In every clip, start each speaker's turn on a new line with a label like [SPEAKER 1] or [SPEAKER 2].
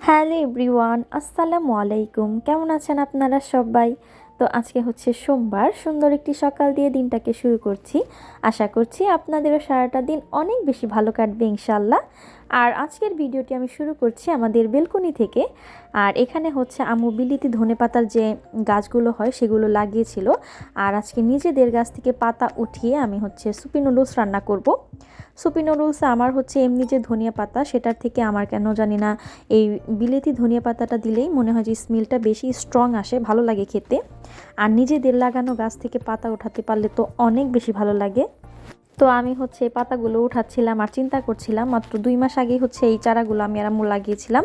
[SPEAKER 1] Hello everyone, আসসালামু আলাইকুম। কেমন আছেন আপনারা সবাই? তো আজকে হচ্ছে সোমবার, সুন্দর একটি সকাল দিয়ে দিনটাকে শুরু করছি। আশা করছি আপনাদেরও সারাটা দিন অনেক বেশি ভালো কাটবে ইনশাল্লাহ। আর আজকের ভিডিওটি আমি শুরু করছি আমাদের বেলকনি থেকে। আর এখানে হচ্ছে আম্মু বিলিতি ধনেপাতার যে গাছগুলো হয় সেগুলো লাগিয়েছিল। আর আজকে নিজেদের গাছ থেকে পাতা উঠিয়ে আমি হচ্ছে সুপি নুডলস রান্না করব। সুপি নুডলস আমার হচ্ছে এমনি যে ধনিয়া পাতা সেটার থেকে আমার কেন জানি না এই বিলেতি ধনিয়া পাতাটা দিলেই মনে হয় যে স্মেলটা বেশি স্ট্রং আসে, ভালো লাগে খেতে। আর নিজেদের লাগানো গাছ থেকে পাতা উঠাতে পারলে তো অনেক বেশি ভালো লাগে। তো আমি হচ্ছে পাতাগুলো উঠাচ্ছিলাম আর চিন্তা করছিলাম, মাত্র 2 মাস আগেই হচ্ছে এই চারাগুলো আমি আর আম্মু লাগিয়েছিলাম।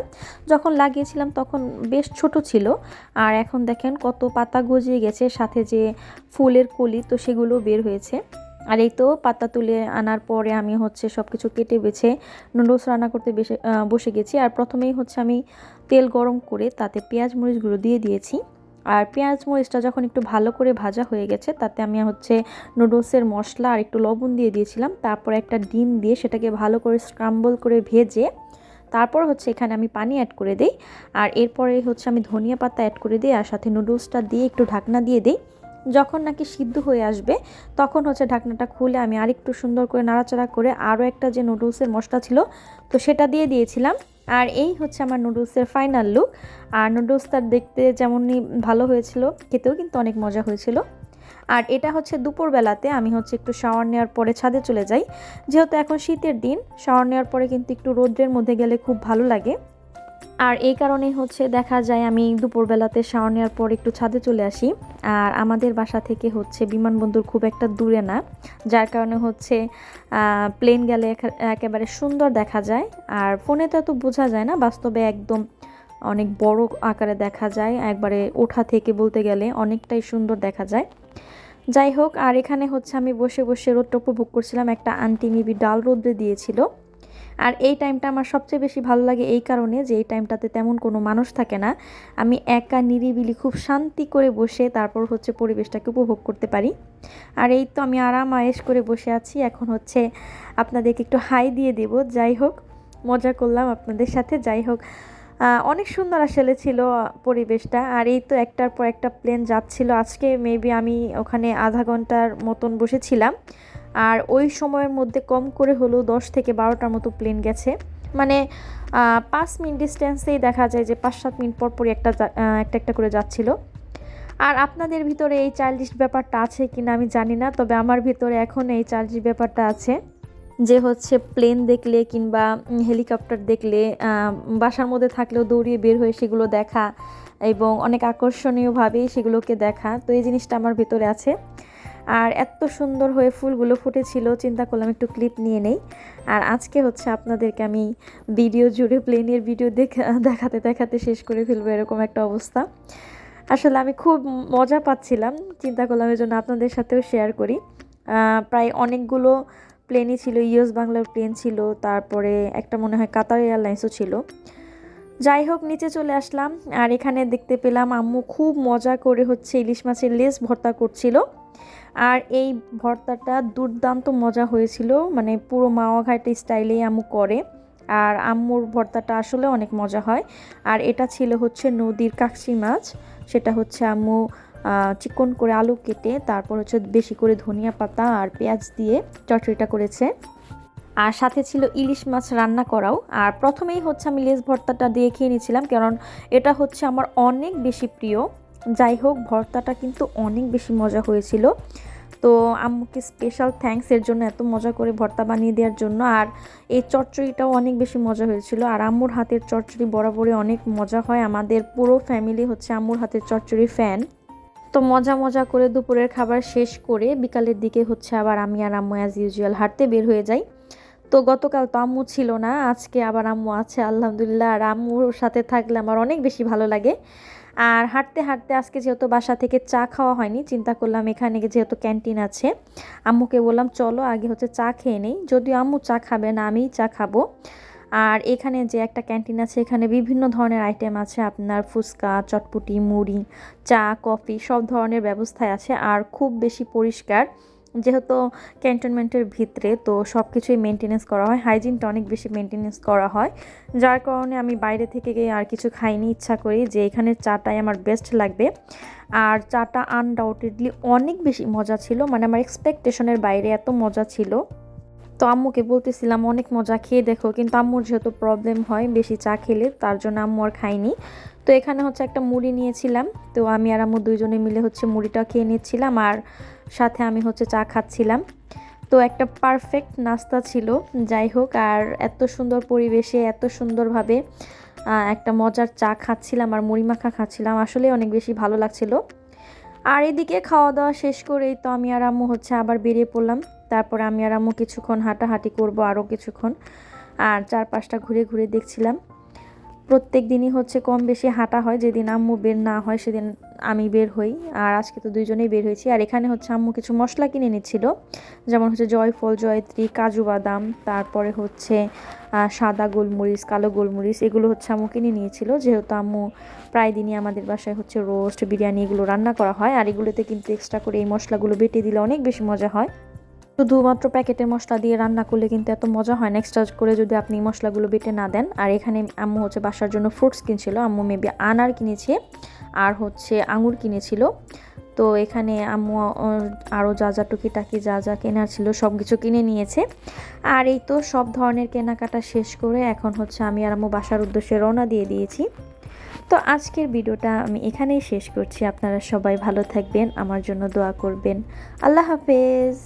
[SPEAKER 1] যখন লাগিয়েছিলাম তখন বেশ ছোট ছিল, আর এখন দেখেন কত পাতা গজিয়ে গেছে, সাথে যে ফুলের কলি তো সেগুলো বের হয়েছে। আর এই তো পাতা তুলে আনার পরে আমি হচ্ছে সব কিছু কেটে বেছে নুডলস রান্না করতে বসে গেছি। আর প্রথমেই হচ্ছে আমি তেল গরম করে তাতে পেঁয়াজ মরিচগুলো দিয়ে দিয়েছি। আর পেঁয়াজ মরিচটা যখন একটু ভালো করে ভাজা হয়ে গেছে তাতে আমি হচ্ছে নুডলসের মশলা আর একটু লবণ দিয়ে দিয়েছিলাম। তারপর একটা ডিম দিয়ে সেটাকে ভালো করে স্ক্রাম্বল করে ভেজে তারপর হচ্ছে এখানে আমি পানি অ্যাড করে দিই। আর এরপরে হচ্ছে আমি ধনিয়া পাতা অ্যাড করে দিই আর সাথে নুডলসটা দিয়ে একটু ঢাকনা দিয়ে দিই। যখন নাকি সিদ্ধ হয়ে আসবে তখন হচ্ছে ঢাকনাটা খুলে আমি আরেকটু সুন্দর করে নাড়াচাড়া করে আরও একটা যে নুডলসের মশলা ছিল তো সেটা দিয়ে দিয়েছিলাম। আর এই হচ্ছে আমার নুডলসের ফাইনাল লুক। আর নুডলসটা দেখতে যেমনই ভালো হয়েছিল, খেতেও কিন্তু অনেক মজা হয়েছিল। আর এটা হচ্ছে দুপুরবেলাতে আমি হচ্ছে একটু শাওয়ার নেওয়ার পরে ছাদে চলে যাই, যেহেতু এখন শীতের দিন, শাওয়ার নেওয়ার পরে কিন্তু একটু রোদ্রের মধ্যে গেলে খুব ভালো লাগে। আর এই কারণেই হচ্ছে দেখা যায় আমি দুপুরবেলাতে শাওয়ার নেওয়ার পর একটু ছাদে চলে আসি। আর আমাদের বাসা থেকে হচ্ছে বিমানবন্দর খুব একটা দূরে না, যার কারণে হচ্ছে প্লেন গেলে একেবারে সুন্দর দেখা যায়। আর ফোনে তো এত বোঝা যায় না, বাস্তবে একদম অনেক বড় আকারে দেখা যায়, একবারে ওঠা থেকে বলতে গেলে অনেকটাই সুন্দর দেখা যায়। যাই হোক, আর এখানে হচ্ছে আমি বসে বসে রোদটা উপভোগ করছিলাম। একটা আন্টি মেবি ডাল রোদ্রে দিয়েছিল। আর এই টাইমটা আমার সবচেয়ে বেশি ভালো লাগে এই কারণে যে এই টাইমটাতে তেমন কোনো মানুষ থাকে না, আমি একা নিরিবিলি খুব শান্তি করে বসে তারপর হচ্ছে পরিবেশটাকে উপভোগ করতে পারি। আর এই তো আমি আরাম আয়েশ করে বসে আছি, এখন হচ্ছে আপনাদেরকে একটু হাই দিয়ে দেব। যাই হোক, মজা করলাম আপনাদের সাথে। যাই হোক, অনেক সুন্দর আসলে ছিল পরিবেশটা। আর এই তো একটার পর একটা প্লেন যাচ্ছিল। আজকে মেবি আমি ওখানে আধা ঘন্টার মতন বসেছিলাম, আর ওই সময়ের মধ্যে কম করে হলেও 10 থেকে 12টার মতো প্লেন গেছে। মানে 5 মিনিট ডিস্টেন্সেই দেখা যায় যে 5-7 মিনিট পর পরই একটা একটা করে যাচ্ছিল। আর আপনাদের ভিতরে এই চাইল্ডিশ ব্যাপারটা আছে কিনা আমি জানি না, তবে আমার ভিতরে এখন এই চাইল্ডিশ ব্যাপারটা আছে যে হচ্ছে প্লেন দেখলে কিংবা হেলিকপ্টার দেখলে বাসার মধ্যে থাকলেও দৌড়িয়ে বের হয়ে সেগুলো দেখা এবং অনেক আকর্ষণীয়ভাবেই সেগুলোকে দেখা। তো এই জিনিসটা আমার ভিতরে আছে। আর এত সুন্দর হয়ে ফুলগুলো ফুটেছিল, চিন্তা করলাম একটু ক্লিপ নিয়ে নেই। আর আজকে হচ্ছে আপনাদেরকে আমি ভিডিও জুড়ে প্লেনের ভিডিও দেখাতে দেখাতে শেষ করে ফেলবো, এরকম একটা অবস্থা। আসলে আমি খুব মজা পাচ্ছিলাম, চিন্তা করলাম এই জন্য আপনাদের সাথেও শেয়ার করি। প্রায় অনেকগুলো প্লেনই ছিল, ইউএস বাংলার প্লেন ছিল, তারপরে একটা মনে হয় কাতার এয়ারলাইন্সও ছিল। যাই হোক, নিচে চলে আসলাম। আর এখানে দেখতে পেলাম আম্মু খুব মজা করে হচ্ছে ইলিশ মাছের লেজ ভর্তা করছিল। আর এই ভর্তাটা দুর্দান্ত মজা হয়েছিল, মানে পুরো মাওয়া ঘাটি স্টাইলেই আম্মু করে। আর আম্মুর ভর্তাটা আসলে অনেক মজা হয়। আর এটা ছিল হচ্ছে নদীর কাকচি মাছ, সেটা হচ্ছে আম্মু চিকন করে আলু কেটে তারপর হচ্ছে বেশি করে ধনিয়া পাতা আর পেঁয়াজ দিয়ে চচ্চড়িটা করেছে। আর সাথে ছিল ইলিশ মাছ রান্না করাও। আর প্রথমেই হচ্ছে আমি লেজ ভর্তাটা দিয়ে খেয়ে নিয়েছিলাম, কারণ এটা হচ্ছে আমার অনেক বেশি প্রিয়। যাই হোক, ভর্তাটা কিন্তু অনেক বেশি মজা হয়েছিল। তো আম্মুকে স্পেশাল থ্যাঙ্কস এর জন্য, এত মজা করে ভর্তা বানিয়ে দেওয়ার জন্য। আর এই চচ্চড়িটাও অনেক বেশি মজা হয়েছিল। আর আম্মুর হাতের চচ্চড়ি বরাবরই অনেক মজা হয়, আমাদের পুরো ফ্যামিলি হচ্ছে আম্মুর হাতের চচ্চড়ি ফ্যান। তো মজা মজা করে দুপুরের খাবার শেষ করে বিকালের দিকে হচ্ছে আবার আমি আর আম্মু অ্যাজ ইউজুয়াল হাঁটতে বের হয়ে যাই। তো গতকাল তো আম্মু ছিল না, আজকে আবার আম্মু আছে আলহামদুলিল্লাহ। আর আম্মুর সাথে থাকলে আমার অনেক বেশি ভালো লাগে। আর হাঁটতে হাঁটতে আজকে যেহেতু বাসা থেকে চা খাওয়া হয়নি, চিন্তা করলাম এখানে যেহেতু ক্যান্টিন আছে, আম্মুকে বললাম চলো আগে হচ্ছে চা খেয়ে নেই। যদিও আম্মু চা খাবে না, আমিই চা খাবো। আর এখানে যে একটা ক্যান্টিন আছে, এখানে বিভিন্ন ধরনের আইটেম আছে, আপনার ফুচকা, চটপটি, মুড়ি, চা, কফি সব ধরনের ব্যবস্থায় আছে। আর খুব বেশি পরিষ্কার, যেহেতু ক্যান্টনমেন্টের ভিতরে, তো সব কিছুই মেনটেনেন্স করা হয়, হাইজিনটা অনেক বেশি মেনটেনেন্স করা হয়, যার কারণে আমি বাইরে থেকে গিয়ে আর কিছু খাইনি, ইচ্ছা করি যে এখানের চাটাই আমার বেস্ট লাগবে। আর চাটা আনডাউটেডলি অনেক বেশি মজা ছিল, মানে আমার এক্সপেকটেশনের বাইরে এত মজা ছিল। তো আম্মুকে বলতেছিলাম অনেক মজা, খেয়ে দেখো, কিন্তু আম্মুর যেহেতু প্রবলেম হয় বেশি চা খেলে, তার জন্য আম্মু আর খাইনি। তো এখানে হচ্ছে একটা মুড়ি নিয়েছিলাম, তো আমি আর আম্মু দুইজনে মিলে হচ্ছে মুড়িটা খেয়ে নিচ্ছিলাম, আর সাথে আমি হচ্ছে চা খাচ্ছিলাম। তো একটা পারফেক্ট নাস্তা ছিল। যাই হোক, আর এত সুন্দর পরিবেশে এত সুন্দরভাবে একটা মজার চা খাচ্ছিলাম আর মুড়ি মাখা খাচ্ছিলাম, আসলে অনেক বেশি ভালো লাগছিল। আর এদিকে খাওয়া দাওয়া শেষ করেই তো আমি আর আম্মু হচ্ছে আবার বেরিয়ে পড়লাম। তারপর আমি আর আম্মু কিছুক্ষণ হাঁটাহাঁটি করব, আরও কিছুক্ষণ, আর চারপাশটা ঘুরে ঘুরে দেখছিলাম। প্রত্যেক দিনই হচ্ছে কম বেশি হাঁটা হয়, যেদিন আম্মু বের না হয় সেদিন আমি বের হই, আর আজকে তো দুইজনেই বের হয়েছি। আর এখানে হচ্ছে আম্মু কিছু মশলা কিনে নিচ্ছিল, যেমন হচ্ছে জয়ফল, জয়ত্রী, কাজু বাদাম, তারপরে হচ্ছে সাদা গোলমরিচ, কালো গোলমরিচ, এগুলো হচ্ছে আম্মু কিনে নিয়েছিল, যেহেতু আম্মু প্রায় দিনই আমাদের বাসায় হচ্ছে রোস্ট, বিরিয়ানি এগুলো রান্না করা হয়, আর এগুলোতে কিন্তু এক্সট্রা করে এই মশলাগুলো বেটে দিলে অনেক বেশি মজা হয়। শুধুমাত্র প্যাকেটের মশলা দিয়ে রান্না করলে কিন্তু এত মজা হয় না, এক্সট্রা করে যদি আপনি মশলাগুলো বেটে না দেন। আর এখানে আম্মু হচ্ছে বাসার জন্য ফ্রুটস কিনছিল, আম্মু মেবি আনার কিনেছে আর হচ্ছে আঙুর কিনেছিল। তো এখানে আম্মু আরও যা যা টুকিটাকি যা যা কেনার ছিল সব কিছু কিনে নিয়েছে। আর এই তো সব ধরনের কেনাকাটা শেষ করে এখন হচ্ছে আমি আর আম্মু বাসার উদ্দেশ্যে রওনা দিয়ে দিয়েছি। তো আজকের ভিডিওটা আমি এখানেই শেষ করছি। আপনারা সবাই ভালো থাকবেন, আমার জন্য দোয়া করবেন। আল্লাহ হাফেজ।